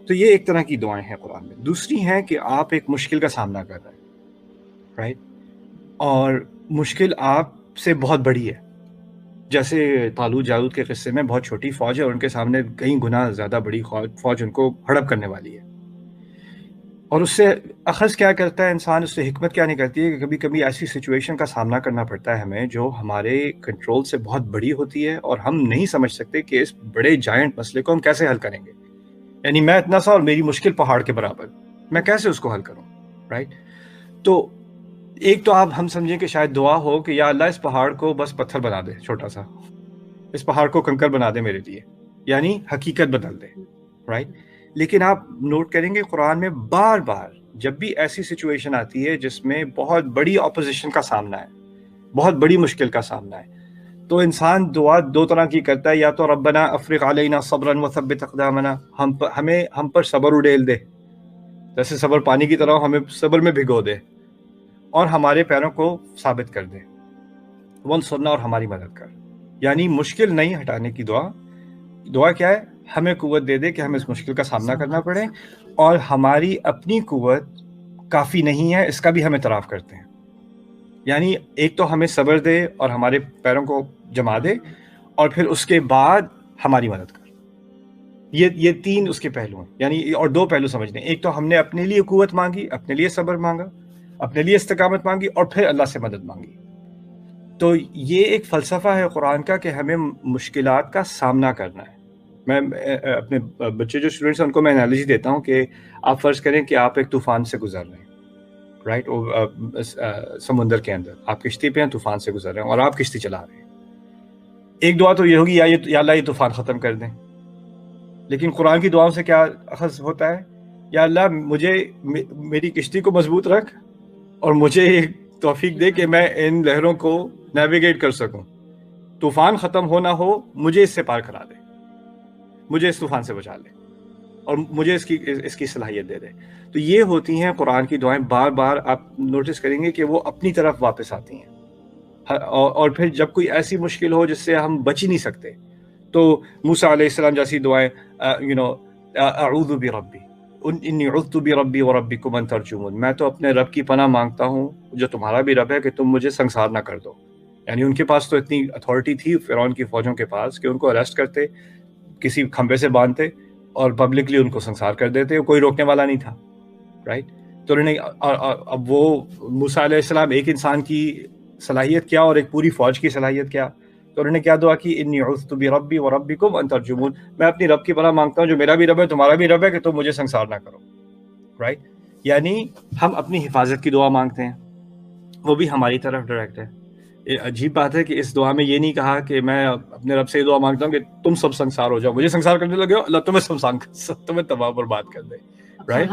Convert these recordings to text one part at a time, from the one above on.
تو یہ ایک طرح کی دعائیں ہیں قرآن میں. دوسری ہیں کہ آپ ایک مشکل کا سامنا کر رہے ہیں، رائٹ، اور مشکل آپ سے بہت بڑی ہے. جیسے طالوت جالوت کے قصے میں بہت چھوٹی فوج ہے اور ان کے سامنے کئی گنا زیادہ بڑی فوج ان کو ہڑپ کرنے والی ہے. اور اس سے اخذ کیا کرتا ہے انسان، اس سے حکمت کیا نکلتی ہے کہ کبھی کبھی ایسی سچویشن کا سامنا کرنا پڑتا ہے ہمیں جو ہمارے کنٹرول سے بہت بڑی ہوتی ہے اور ہم نہیں سمجھ سکتے کہ اس بڑے جائنٹ مسئلے کو ہم کیسے حل کریں گے. یعنی میں اتنا سا اور میری مشکل پہاڑ کے برابر، میں کیسے اس کو حل کروں، رائٹ. تو ایک تو آپ ہم سمجھیں کہ شاید دعا ہو کہ یا اللہ اس پہاڑ کو بس پتھر بنا دے، چھوٹا سا، اس پہاڑ کو کنکر بنا دے میرے لیے، یعنی حقیقت بدل دے، رائٹ. لیکن آپ نوٹ کریں گے قرآن میں بار بار جب بھی ایسی سچویشن آتی ہے جس میں بہت بڑی اپوزیشن کا سامنا ہے، بہت بڑی مشکل کا سامنا ہے، تو انسان دعا دو طرح کی کرتا ہے. یا تو ربنا افرغ علینا صبرا وثبت اقدامنا، ہم پر صبر اڈیل دے، جیسے صبر پانی کی طرح ہمیں صبر میں بھگو دے اور ہمارے پیروں کو ثابت کر دے. وانصرنا، اور ہماری مدد کر. یعنی مشکل نہیں ہٹانے کی دعا کیا ہے؟ ہمیں قوت دے دے کہ ہم اس مشکل کا سامنا کرنا پڑے، اور ہماری اپنی قوت کافی نہیں ہے اس کا بھی ہم اعتراف کرتے ہیں. یعنی ایک تو ہمیں صبر دے اور ہمارے پیروں کو جما دے، اور پھر اس کے بعد ہماری مدد کر. یہ تین اس کے پہلو ہیں. یعنی اور دو پہلو سمجھنے، ایک تو ہم نے اپنے لیے قوت مانگی، اپنے لیے صبر مانگا، اپنے لیے استقامت مانگی، اور پھر اللہ سے مدد مانگی. تو یہ ایک فلسفہ ہے قرآن کا کہ ہمیں مشکلات کا سامنا کرنا ہے. میں اپنے بچے جو اسٹوڈنٹس ہیں ان کو میں انالوجی دیتا ہوں کہ آپ فرض کریں کہ آپ ایک طوفان سے گزر رہے ہیں، رائٹ، سمندر کے اندر آپ کشتی پہ ہیں، طوفان سے گزر رہے ہیں اور آپ کشتی چلا رہے ہیں. ایک دعا تو یہ ہوگی یا اللہ یہ طوفان ختم کر دیں. لیکن قرآن کی دعاؤں سے کیا اخذ ہوتا ہے؟ یا اللہ مجھے میری کشتی کو مضبوط رکھ اور مجھے توفیق دے کہ میں ان لہروں کو نیویگیٹ کر سکوں. طوفان ختم ہو نہ ہو، مجھے اس سے پار کرا دے، مجھے اس طوفان سے بچا لے، اور مجھے اس کی صلاحیت دے دے. تو یہ ہوتی ہیں قرآن کی دعائیں. بار بار آپ نوٹس کریں گے کہ وہ اپنی طرف واپس آتی ہیں. اور پھر جب کوئی ایسی مشکل ہو جس سے ہم بچ ہی نہیں سکتے، تو موسیٰ علیہ السلام جیسی دعائیں، اعوذ بربی انی عذت بربی وربکم ان ترجمون، میں تو اپنے رب کی پناہ مانگتا ہوں جو تمہارا بھی رب ہے کہ تم مجھے سنسار نہ کر دو. یعنی ان کے پاس تو اتنی اتھارٹی تھی فرعون کی فوجوں کے پاس کہ ان کو اریسٹ کرتے، کسی کھمبے سے باندھتے اور پبلکلی ان کو سنسار کر دیتے، کوئی روکنے والا نہیں تھا، رائٹ. تو انہوں نے اب وہ موسیٰ علیہ السلام ایک انسان کی صلاحیت کیا اور ایک پوری فوج کی صلاحیت کیا. تو انہوں نے کیا دعا کی؟ انی عذت بربی وربکم ان ترجمون، میں اپنی رب کی پناہ مانگتا ہوں جو میرا بھی رب ہے تمہارا بھی رب ہے کہ تم مجھے سنسار نہ کرو، رائٹ. یعنی ہم اپنی حفاظت کی دعا مانگتے ہیں، وہ بھی ہماری طرف ڈائریکٹ ہے. عجیب بات ہے کہ اس دعا میں یہ نہیں کہا کہ میں اپنے رب سے یہ دعا مانگتا ہوں کہ تم سب سنسار ہو جاؤ، مجھے سنسار کرنے لگے ہو، اللہ تمہیں تباہ برباد کر دے، رائٹ.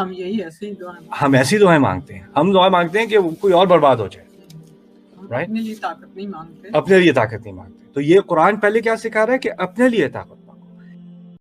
ہم ایسی دعائیں مانگتے ہیں، ہم دعا مانگتے ہیں کہ کوئی اور برباد ہو جائے، رائٹ. اپنے لیے طاقت نہیں مانگتے، اپنے لیے طاقت نہیں مانگتے. تو یہ قرآن پہلے کیا سکھا رہا ہے کہ اپنے لیے طاقت